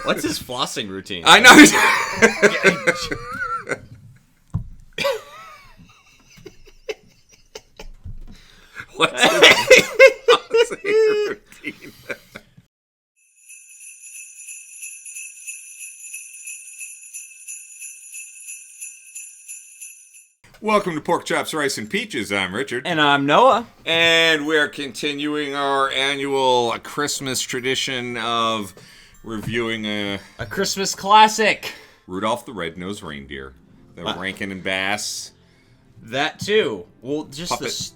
What's his flossing routine? I know. What's his flossing routine? Welcome to Pork Chops, Rice, and Peaches. I'm Richard. And I'm Noah. And we're continuing our annual Christmas tradition of reviewing a Christmas classic. Rudolph the Red-Nosed Reindeer. The Rankin and Bass. That too. Well, just Puppet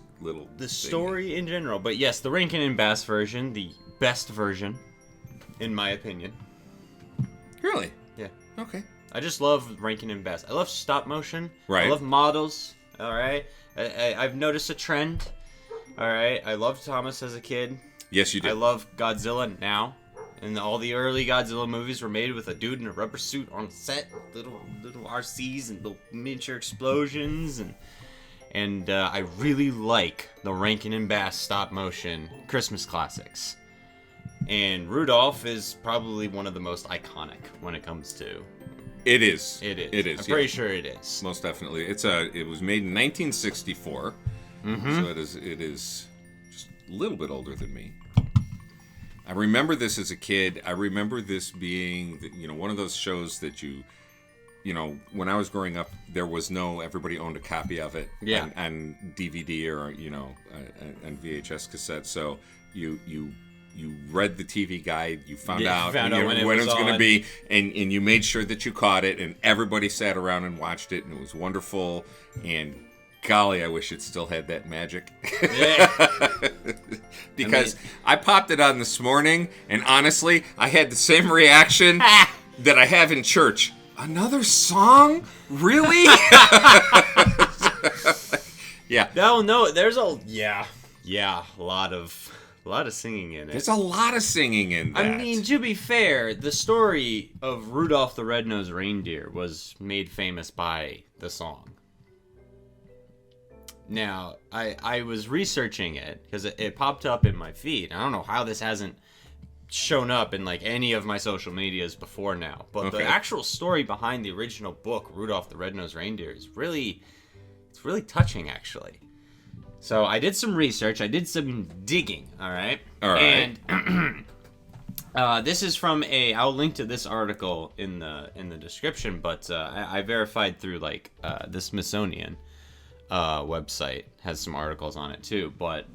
the story in general. But yes, the Rankin and Bass version, the best version, in my opinion. Really? Yeah. Okay. I just love Rankin and Bass. I love stop motion. Right. I love models. All right. I've noticed a trend. All right. I loved Thomas as a kid. Yes, you did. I love Godzilla now. And all the early Godzilla movies were made with a dude in a rubber suit on set, little RCs and little miniature explosions, and I really like the Rankin and Bass stop motion Christmas classics. And Rudolph is probably one of the most iconic when it comes to. It is. It is. It is. I'm pretty sure it is. Most definitely. It was made in 1964. Mm-hmm. So it is just a little bit older than me. I remember this as a kid. I remember this being, one of those shows that when I was growing up, there was everybody owned a copy of it. Yeah. And DVD or, and VHS cassette. So you read the TV guide, you found out when it was going to be, and you made sure that you caught it, and everybody sat around and watched it, and it was wonderful, and golly, I wish it still had that magic. Yeah. Because I popped it on this morning, and honestly, I had the same reaction that I have in church. Another song? Really? Yeah. No, there's a lot of singing in it. There's a lot of singing in that. I mean, to be fair, the story of Rudolph the Red-Nosed Reindeer was made famous by the song. Now, I was researching it because it popped up in my feed. I don't know how this hasn't shown up in any of my social medias before now. But the actual story behind the original book, Rudolph the Red-Nosed Reindeer, is really touching, actually. So I did some research. I did some digging. All right. And this is from I'll link to this article in the description. But I verified through the Smithsonian website has some articles on it too. But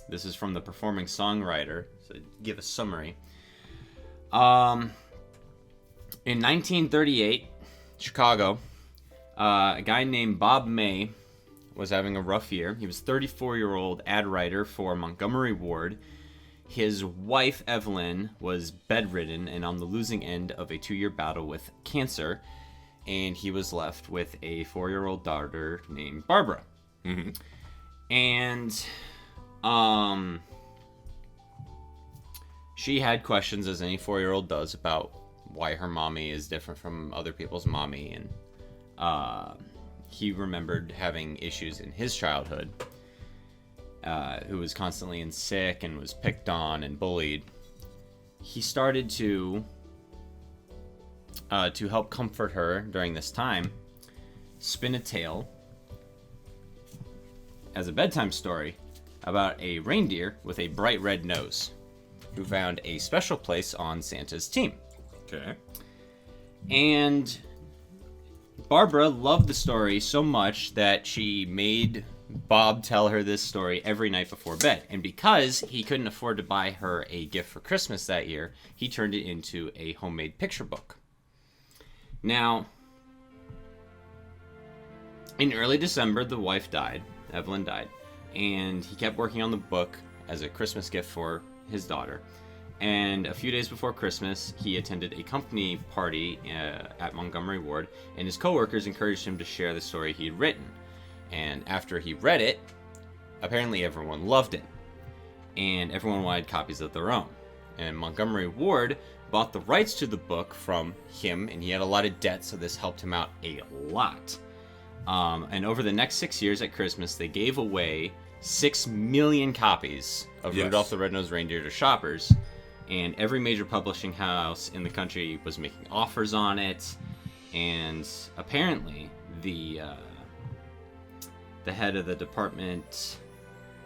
this is from the Performing Songwriter. So give a summary. In 1938, Chicago, a guy named Bob May was having a rough year. He was a 34-year-old ad writer for Montgomery Ward. His wife, Evelyn, was bedridden and on the losing end of a 2-year battle with cancer, and he was left with a 4-year-old daughter named Barbara. Mm-hmm. And she had questions, as any 4-year-old does, about why her mommy is different from other people's mommy, and he remembered having issues in his childhood, who was constantly sick and was picked on and bullied. He started to help comfort her during this time, spin a tale as a bedtime story about a reindeer with a bright red nose who found a special place on Santa's team. Okay. And Barbara loved the story so much that she made Bob tell her this story every night before bed. And because he couldn't afford to buy her a gift for Christmas that year, he turned it into a homemade picture book. Now, in early December, the wife died. Evelyn died. And he kept working on the book as a Christmas gift for his daughter. And a few days before Christmas, he attended a company party at Montgomery Ward, and his coworkers encouraged him to share the story he had written. And after he read it, apparently everyone loved it, and everyone wanted copies of their own. And Montgomery Ward bought the rights to the book from him, and he had a lot of debt, so this helped him out a lot. And over the next 6 years at Christmas, they gave away 6 million copies of Rudolph the Red-Nosed Reindeer to shoppers. and every major publishing house in the country was making offers on it. And apparently, the head of the department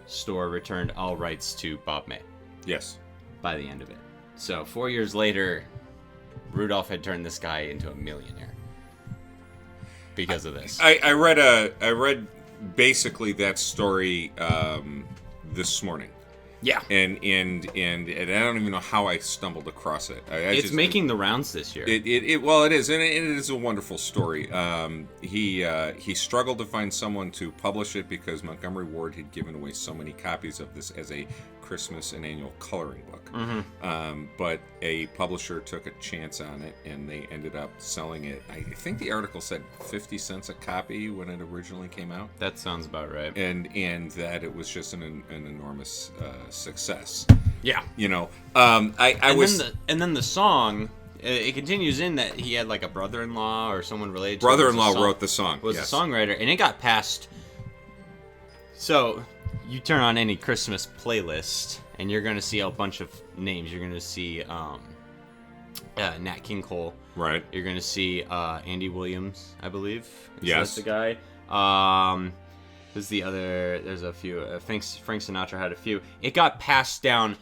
store returned all rights to Bob May. Yes. By the end of it. So 4 years later, Rudolph had turned this guy into a millionaire because of this. I read basically that story this morning. Yeah. And I don't even know how I stumbled across it. It's making the rounds this year. It is, and it is a wonderful story. He struggled to find someone to publish it because Montgomery Ward had given away so many copies of this as a Christmas and annual coloring book. But a publisher took a chance on it, and they ended up selling it. I think the article said 50 cents a copy when it originally came out. That sounds about right. And that it was just an enormous success. Yeah. You know, and then the song, it continues in that he had like a brother-in-law or someone related to brother-in-law wrote the song. Was the songwriter, and it got passed. So you turn on any Christmas playlist, and you're going to see a bunch of names. You're going to see Nat King Cole. Right. You're going to see Andy Williams, I believe. Yes. That's the guy. Who's the other? There's a few. Frank Sinatra had a few. It got passed down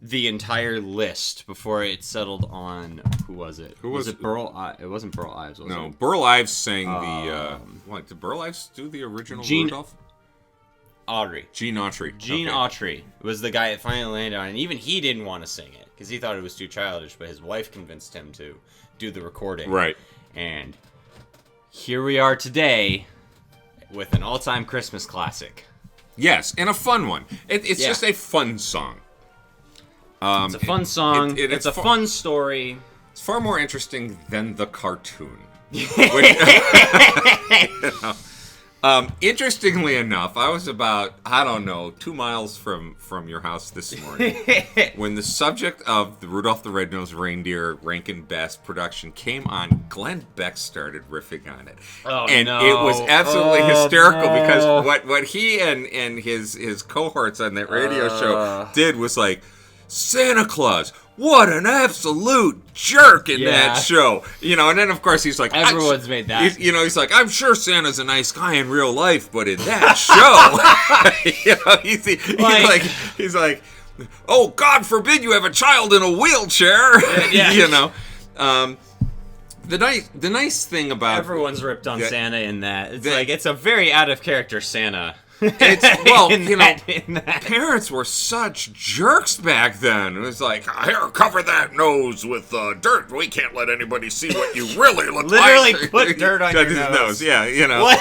the entire list before it settled on who was it? Who was it? Burl? It wasn't Burl Ives. Was no, it? Burl Ives sang the. What did Burl Ives do the original Rudolph? Gene Autry was the guy it finally landed on, and even he didn't want to sing it because he thought it was too childish, but his wife convinced him to do the recording. Right. And here we are today with an all-time Christmas classic. Yes, and a fun one. It's just a fun song. It's a fun song. It's a fun story. It's far more interesting than the cartoon. Interestingly enough, I was about, 2 miles from your house this morning when the subject of the Rudolph the Red-Nosed Reindeer Rankin Bass production came on. Glenn Beck started riffing on it. It was absolutely hysterical because what he and his cohorts on that radio show did was like, Santa Claus, what an absolute jerk in that show. And then of course he's like, everyone's made that. He's like, I'm sure Santa's a nice guy in real life, but in that show, he's like, oh, God forbid you have a child in a wheelchair. The nice thing about everyone's ripped on Santa in that. It's a very out of character Santa. Parents were such jerks back then. It was like, here, cover that nose with dirt. We can't let anybody see what you really look Literally like. Literally put dirt on your nose. Yeah, What?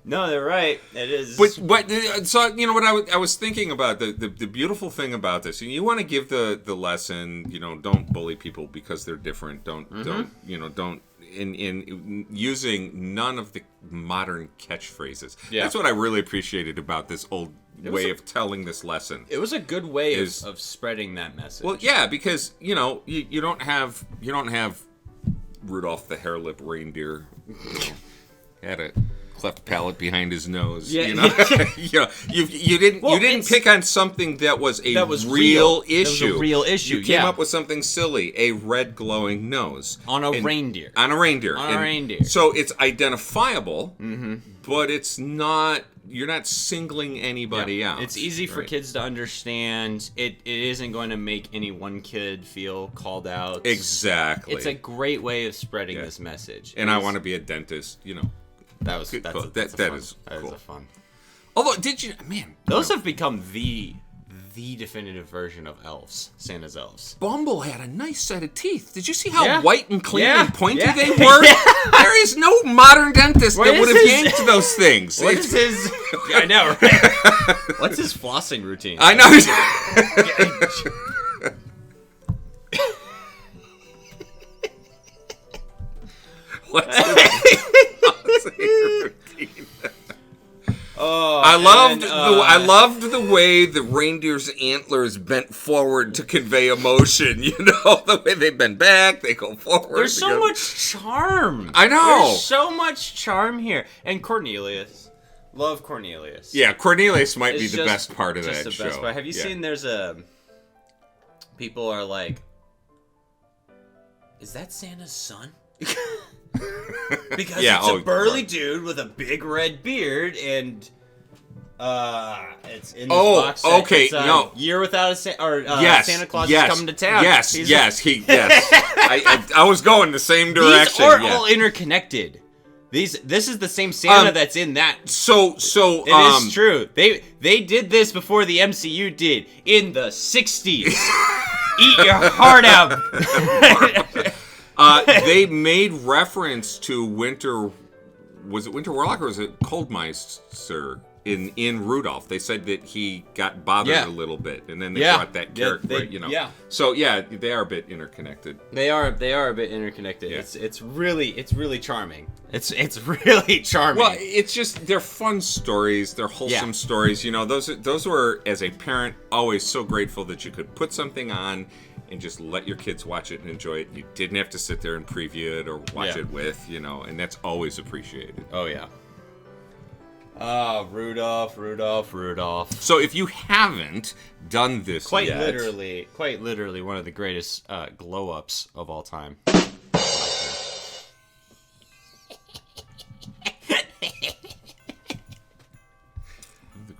No, they're right. It is. But so what I was thinking about the beautiful thing about this, and you want to give the lesson. Don't bully people because they're different. Don't in using none of the modern catchphrases. Yeah. That's what I really appreciate about this old way of telling this lesson. It was a good way of spreading that message. Well, yeah, because you don't have Rudolph the hair-lip reindeer had a cleft palate behind his nose. Yeah. You didn't pick on something that was a real issue. That was a real issue. You came up with something silly, a red glowing nose on a reindeer. So it's identifiable, but it's not. You're not singling anybody out. It's easy for kids to understand. It isn't going to make any one kid feel called out. Exactly. It's a great way of spreading this message. And I want to be a dentist. That is fun. Although, did you, man? Those have become the definitive version of elves, Santa's elves. Bumble had a nice set of teeth. Did you see how white and clean and pointy they were? There is no modern dentist that would have yanked those things. What is his? I know, right? What's his flossing routine? I know. What's his flossing routine? I loved the way the reindeer's antlers bent forward to convey emotion. The way they bend back, they go forward. There's so much charm. I know. There's so much charm here. And Cornelius, Love Cornelius. Yeah, Cornelius might be It's the best part of just that the best show. part. Have you seen? There's a. People are like, is that Santa's son? Because it's a burly dude with a big red beard and. It's in this box set. Okay, it's, no. Year Without a Santa, Santa Claus is coming to town. Yes. I was going the same direction. These are all interconnected. This is the same Santa that's in that. So it is true. They did this before the MCU did in the 60s. Eat your heart out. They made reference to Winter. Was it Winter Warlock or was it Coldmeister? In Rudolph, they said that he got bothered a little bit, and then they brought that character, Yeah. So they are a bit interconnected. They are a bit interconnected. Yeah. It's really charming. It's really charming. Well, it's just they're fun stories. They're wholesome stories. Those were, as a parent, always so grateful that you could put something on and just let your kids watch it and enjoy it. You didn't have to sit there and preview it or watch it with, and that's always appreciated. Oh yeah. Rudolph. So if you haven't done this quite yet... literally one of the greatest glow-ups of all time. The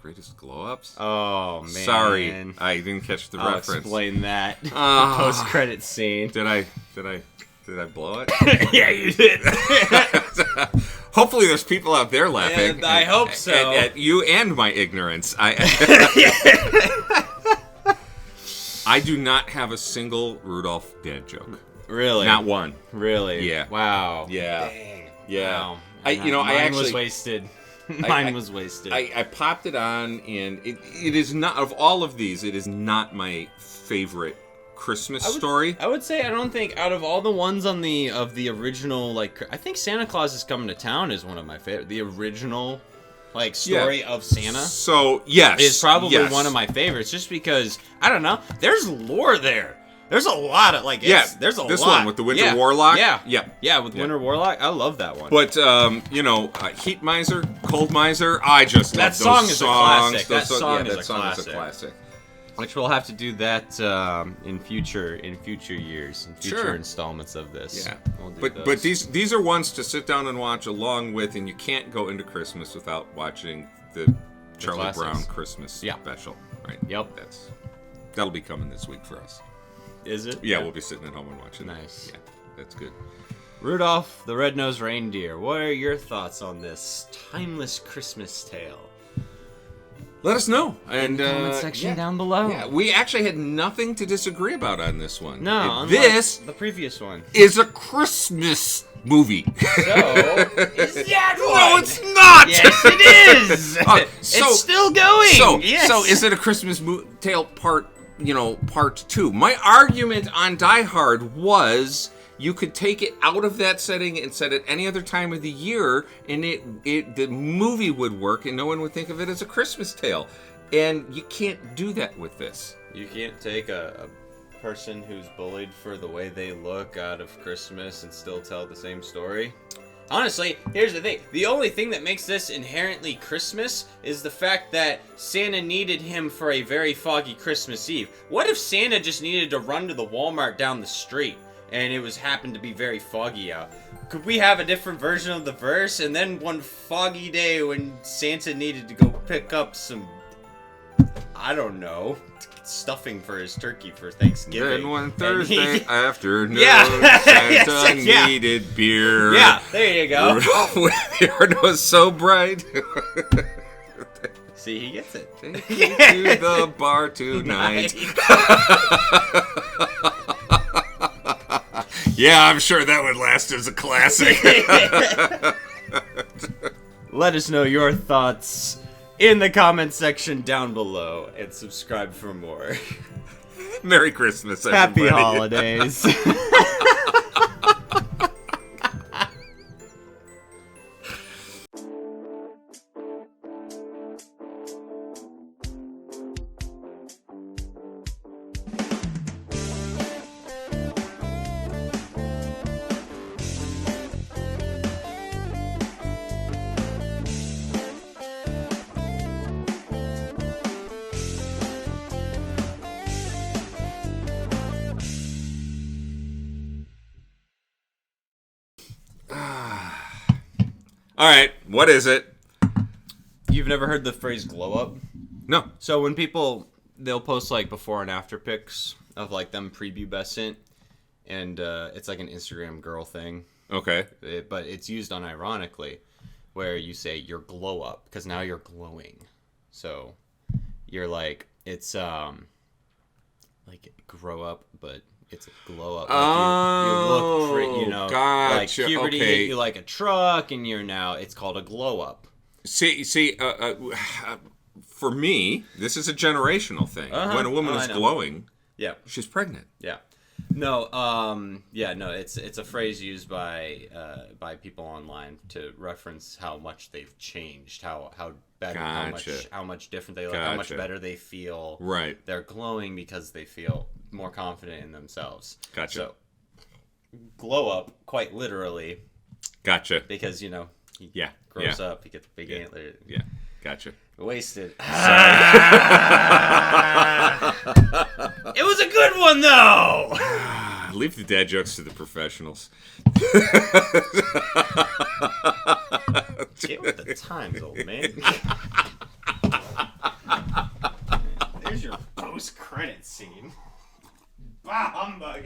greatest glow-ups? Oh, man. Sorry, I didn't catch the reference. I'll explain that. Post-credit scene. Did I blow it? Yeah, you did. Hopefully there's people out there laughing. And I hope so. At you and my ignorance. I do not have a single Rudolph dad joke. Really? Not one. Really? Yeah. Wow. Yeah. Dang. Yeah. Wow. Mine was wasted. Mine was wasted. I popped it on, and it is not, of all of these, it is not my favorite Christmas story. I would say I don't think out of all the ones on the original, like, I think Santa Claus is Coming to Town is one of my favorite. The original story of Santa. So yes, is probably one of my favorites, just because I don't know. There's lore there. There's a lot of there's a lot. This one with the Winter Warlock. With Winter Warlock. I love that one. But Heat Miser, Cold Miser. I just love that song is songs. a classic. That song is a classic. Which we'll have to do that in future years, in future installments of this. Yeah, we'll but these are ones to sit down and watch along with, and you can't go into Christmas without watching the Charlie Brown Christmas special. Right? Yep. That'll be coming this week for us. Is it? Yeah, we'll be sitting at home and watching. Nice. Yeah, that's good. Rudolph the Red-Nosed Reindeer. What are your thoughts on this timeless Christmas tale? Let us know. And comment section down below. Yeah, we actually had nothing to disagree about on this one. No, this the previous one is a Christmas movie. So, is that one? No, it's not. Yes, it is. It's still going. So is it a Christmas tale part 2? My argument on Die Hard was you could take it out of that setting and set it any other time of the year, and the movie would work, and no one would think of it as a Christmas tale. And you can't do that with this. You can't take a person who's bullied for the way they look out of Christmas and still tell the same story. Honestly, here's the thing. The only thing that makes this inherently Christmas is the fact that Santa needed him for a very foggy Christmas Eve. What if Santa just needed to run to the Walmart down the street and it happened to be very foggy out? Could we have a different version of the verse? And then one foggy day when Santa needed to go pick up some, I don't know, stuffing for his turkey for Thanksgiving. Then one Thursday afternoon, Yeah. Santa needed beer. Yeah, there you go. Rudolph with your nose so bright. See, he gets it. Take me to the bar tonight. Yeah, I'm sure that would last as a classic. Let us know your thoughts in the comment section down below and subscribe for more. Merry Christmas, everybody. Happy holidays. All right, what is it? You've never heard the phrase glow up? No. So when they'll post like before and after pics of like them prepubescent, and it's like an Instagram girl thing. Okay. But it's used unironically, where you say you're glow up because now you're glowing. So you're like it's like grow up, but it's a glow up. Like you look pretty, gotcha. Like puberty Okay. hit you like a truck, and it's called a glow up. See, for me, this is a generational thing. When a woman is glowing, yeah, she's pregnant. Yeah. No, it's a phrase used by people online to reference how much they've changed, how better, how much different they look, how much better they feel. Right. They're glowing because they feel more confident in themselves. Gotcha. So, glow up, quite literally. Gotcha. Because he grows up, he gets big antlers. Yeah. Gotcha. Wasted. It was a good one, though. Leave the dad jokes to the professionals. Get with the times, old man. There's your post-credit scene. Bah humbug.